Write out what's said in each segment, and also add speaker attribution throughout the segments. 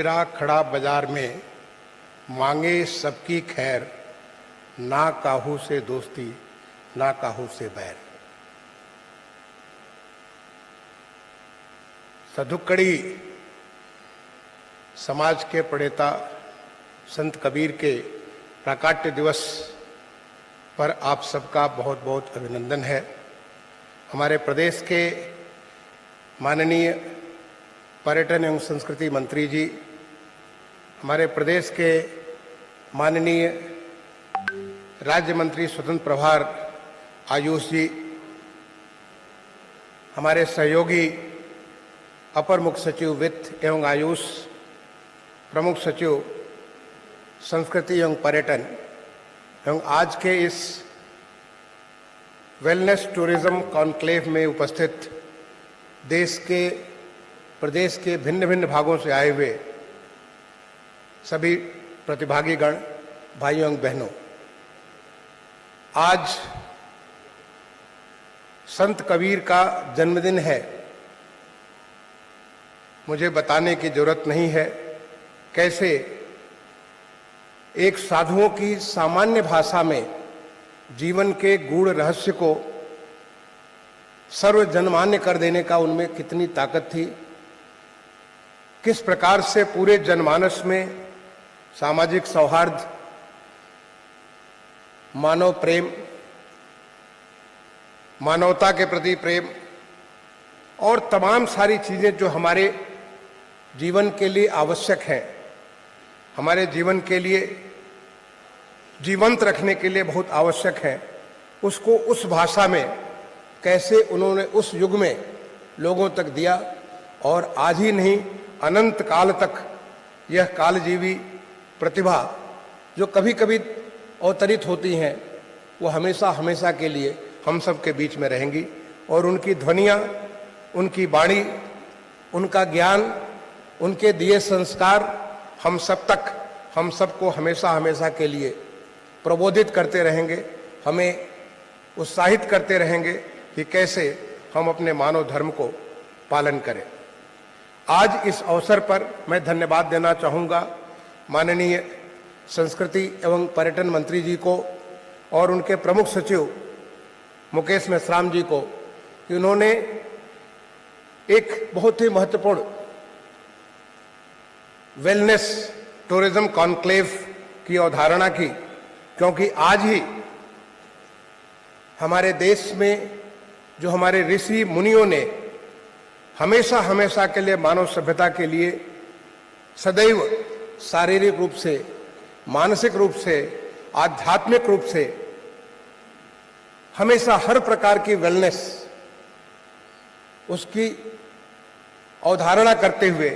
Speaker 1: मेरा खड़ा बाजार में मांगे सबकी खैर, ना काहू से दोस्ती ना काहू से बैर। सधुकड़ी समाज के प्रणेता संत कबीर के प्राकाट्य दिवस पर आप सबका बहुत बहुत अभिनंदन है। हमारे प्रदेश के माननीय पर्यटन एवं संस्कृति मंत्री जी, हमारे प्रदेश के माननीय राज्य मंत्री स्वतंत्र प्रभार आयुष जी, हमारे सहयोगी अपर मुख्य सचिव वित्त एवं आयुष, प्रमुख सचिव संस्कृति एवं पर्यटन एवं आज के इस वेलनेस टूरिज्म कॉन्क्लेव में उपस्थित देश के प्रदेश के भिन्न भिन्न भागों से आए हुए सभी प्रतिभागीगण, भाइयों एवं बहनों, आज संत कबीर का जन्मदिन है। मुझे बताने की जरूरत नहीं है कैसे एक साधुओं की सामान्य भाषा में जीवन के गूढ़ रहस्य को सर्वजनमान्य कर देने का उनमें कितनी ताकत थी, किस प्रकार से पूरे जनमानस में सामाजिक सौहार्द, मानव प्रेम, मानवता के प्रति प्रेम और तमाम सारी चीजें जो हमारे जीवन के लिए आवश्यक हैं, हमारे जीवन के लिए जीवंत रखने के लिए बहुत आवश्यक है, उसको उस भाषा में कैसे उन्होंने उस युग में लोगों तक दिया और आज ही नहीं अनंत काल तक यह कालजीवी प्रतिभा जो कभी कभी अवतरित होती हैं वो हमेशा हमेशा के लिए हम सब के बीच में रहेंगी और उनकी ध्वनियाँ, उनकी वाणी, उनका ज्ञान, उनके दिए संस्कार हम सब तक, हम सबको हमेशा हमेशा के लिए प्रबोधित करते रहेंगे, हमें उत्साहित करते रहेंगे कि कैसे हम अपने मानव धर्म को पालन करें। आज इस अवसर पर मैं धन्यवाद देना चाहूँगा माननीय संस्कृति एवं पर्यटन मंत्री जी को और उनके प्रमुख सचिव मुकेश मेश्राम जी को कि उन्होंने एक बहुत ही महत्वपूर्ण वेलनेस टूरिज्म कॉन्क्लेव की अवधारणा की, क्योंकि आज ही हमारे देश में जो हमारे ऋषि मुनियों ने हमेशा हमेशा के लिए मानव सभ्यता के लिए सदैव शारीरिक रूप से, मानसिक रूप से, आध्यात्मिक रूप से हमेशा हर प्रकार की वेलनेस उसकी अवधारणा करते हुए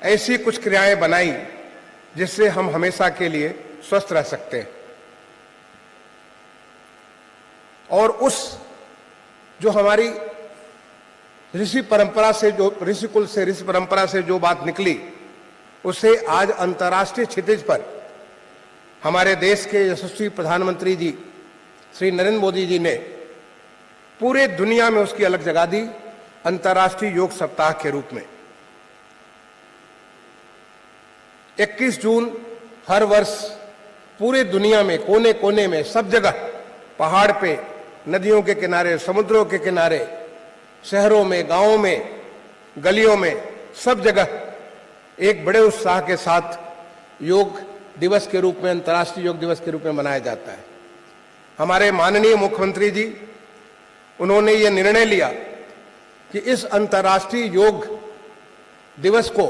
Speaker 1: ऐसी कुछ क्रियाएं बनाई जिससे हम हमेशा के लिए स्वस्थ रह सकते हैं। और उस जो हमारी ऋषि परंपरा से, जो ऋषि कुल से, ऋषि परंपरा से जो बात निकली, उसे आज अंतर्राष्ट्रीय क्षितिज पर हमारे देश के यशस्वी प्रधानमंत्री जी श्री नरेंद्र मोदी जी ने पूरे दुनिया में उसकी अलग जगह दी अंतर्राष्ट्रीय योग सप्ताह के रूप में। 21 जून हर वर्ष पूरे दुनिया में कोने कोने में सब जगह, पहाड़ पे, नदियों के किनारे, समुद्रों के किनारे, शहरों में, गांवों में, गलियों में, सब जगह एक बड़े उत्साह के साथ योग दिवस के रूप में, अंतर्राष्ट्रीय योग दिवस के रूप में मनाया जाता है। हमारे माननीय मुख्यमंत्री जी, उन्होंने ये निर्णय लिया कि इस अंतर्राष्ट्रीय योग दिवस को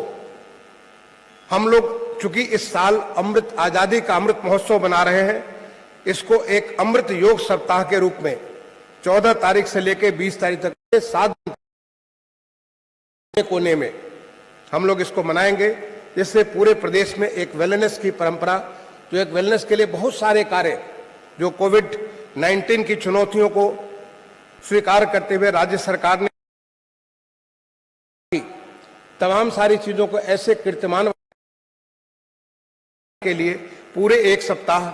Speaker 1: हम लोग, चूंकि इस साल अमृत आजादी का अमृत महोत्सव बना रहे हैं, इसको एक अमृत योग सप्ताह के रूप में 14 तारीख से लेकर 20 तारीख तक 7 कोने में हम लोग इसको मनाएंगे, जिससे पूरे प्रदेश में एक वेलनेस की परंपरा, जो एक वेलनेस के लिए बहुत सारे कार्य जो कोविड-19 की चुनौतियों को स्वीकार करते हुए राज्य सरकार ने तमाम सारी चीजों को ऐसे कीर्तिमान के लिए पूरे एक सप्ताह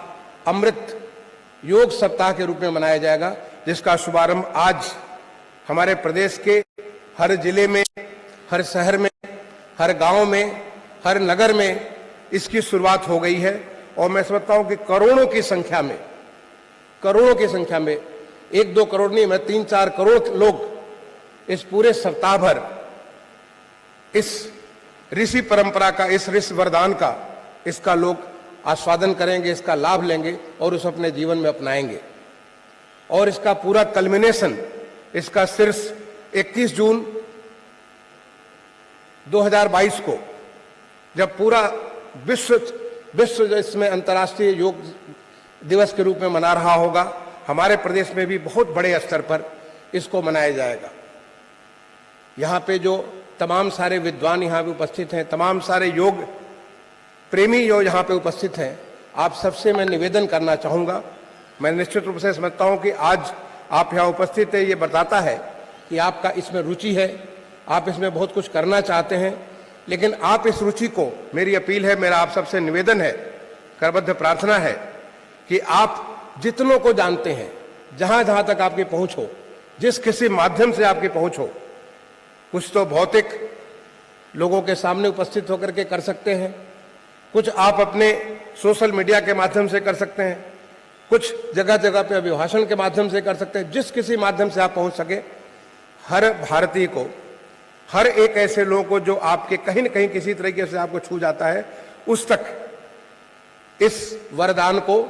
Speaker 1: अमृत योग सप्ताह के रूप में मनाया जाएगा, जिसका शुभारंभ आज हमारे प्रदेश के हर जिले में, हर शहर में, हर गांव में हर नगर में इसकी शुरुआत हो गई है और मैं समझता हूं कि करोड़ों की संख्या में 1-2 करोड़ नहीं, मैं 3-4 करोड़ लोग इस पूरे सप्ताह भर इस ऋषि परंपरा का, इस ऋषि वरदान का, इसका लोग आस्वादन करेंगे, इसका लाभ लेंगे और उसे अपने जीवन में अपनाएंगे। और इसका पूरा कल्मिनेशन, इसका शीर्ष 21 जून 2022 को जब पूरा विश्व जो इसमें अंतर्राष्ट्रीय योग दिवस के रूप में मना रहा होगा, हमारे प्रदेश में भी बहुत बड़े स्तर पर इसको मनाया जाएगा। यहाँ पे जो तमाम सारे विद्वान यहाँ पे उपस्थित हैं, तमाम सारे योग प्रेमी जो यहाँ पे उपस्थित हैं, आप सबसे मैं निवेदन करना चाहूँगा। मैं निश्चित रूप से समझता हूँ कि आज आप यहाँ उपस्थित है, ये बताता है कि आपका इसमें रुचि है, आप इसमें बहुत कुछ करना चाहते हैं। लेकिन आप इस रुचि को, मेरी अपील है, मेरा आप सबसे निवेदन है, करबद्ध प्रार्थना है कि आप जितनों को जानते हैं, जहाँ जहाँ तक आपकी पहुँच हो, जिस किसी माध्यम से आपकी पहुँच हो, कुछ तो भौतिक लोगों के सामने उपस्थित होकर के कर सकते हैं, कुछ आप अपने सोशल मीडिया के माध्यम से कर सकते हैं, कुछ जगह जगह पे अभिभाषण के माध्यम से कर सकते हैं। जिस किसी माध्यम से आप पहुंच सके, हर भारतीय को, हर एक ऐसे लोगों को जो आपके कहीं न कहीं किसी तरीके से आपको छू जाता है, उस तक इस वरदान को,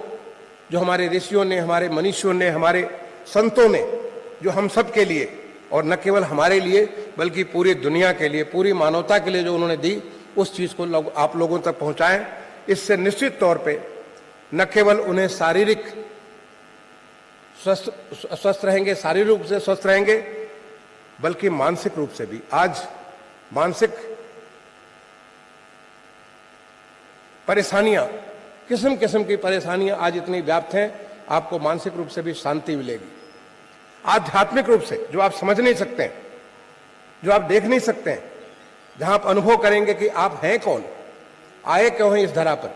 Speaker 1: जो हमारे ऋषियों ने, हमारे मनीषियों ने, हमारे संतों ने, जो हम सब के लिए और न केवल हमारे लिए बल्कि पूरी दुनिया के लिए, पूरी मानवता के लिए जो उन्होंने दी, उस चीज को आप लोगों तक पहुंचाएं। इससे निश्चित तौर पे न केवल उन्हें शारीरिक स्वस्थ रहेंगे, शारीरिक रूप से स्वस्थ रहेंगे, बल्कि मानसिक रूप से भी। आज मानसिक परेशानियां, किस्म किस्म की परेशानियां आज इतनी व्याप्त हैं, आपको मानसिक रूप से भी शांति मिलेगी। आध्यात्मिक रूप से जो आप समझ नहीं सकते हैं, जो आप देख नहीं सकते हैं, जहां आप अनुभव करेंगे कि आप हैं कौन, आए क्यों हैं इस धरा पर,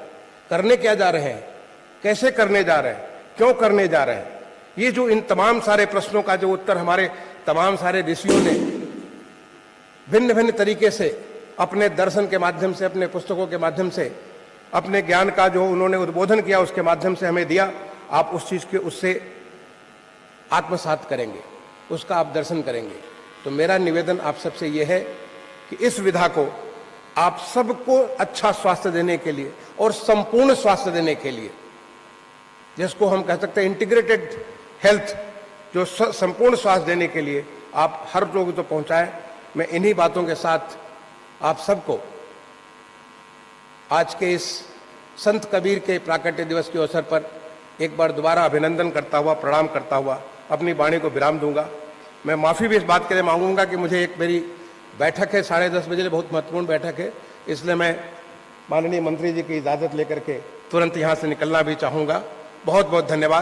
Speaker 1: करने क्या जा रहे हैं, कैसे करने जा रहे हैं, क्यों करने जा रहे हैं, ये जो इन तमाम सारे प्रश्नों का जो उत्तर हमारे तमाम सारे ऋषियों ने भिन्न भिन्न तरीके से अपने दर्शन के माध्यम से, अपने पुस्तकों के माध्यम से, अपने ज्ञान का जो उन्होंने उद्बोधन किया उसके माध्यम से हमें दिया, आप उस चीज के उससे आत्मसात करेंगे, उसका आप दर्शन करेंगे। तो मेरा निवेदन आप सबसे यह है कि इस विधा को आप सबको अच्छा स्वास्थ्य देने के लिए और संपूर्ण स्वास्थ्य देने के लिए, जिसको हम कह सकते हैं इंटीग्रेटेड हेल्थ, जो संपूर्ण स्वास्थ्य देने के लिए आप हर लोग तो पहुंचाएं। मैं इन्हीं बातों के साथ आप सबको आज के इस संत कबीर के प्राकट्य दिवस के अवसर पर एक बार दोबारा अभिनंदन करता हुआ, प्रणाम करता हुआ अपनी वाणी को विराम दूंगा। मैं माफ़ी भी इस बात के लिए मांगूंगा कि मुझे एक मेरी बैठक है 10:30 बजे, बहुत महत्वपूर्ण बैठक है, इसलिए मैं माननीय मंत्री जी की इजाज़त लेकर के तुरंत यहाँ से निकलना भी चाहूँगा। बहुत बहुत धन्यवाद।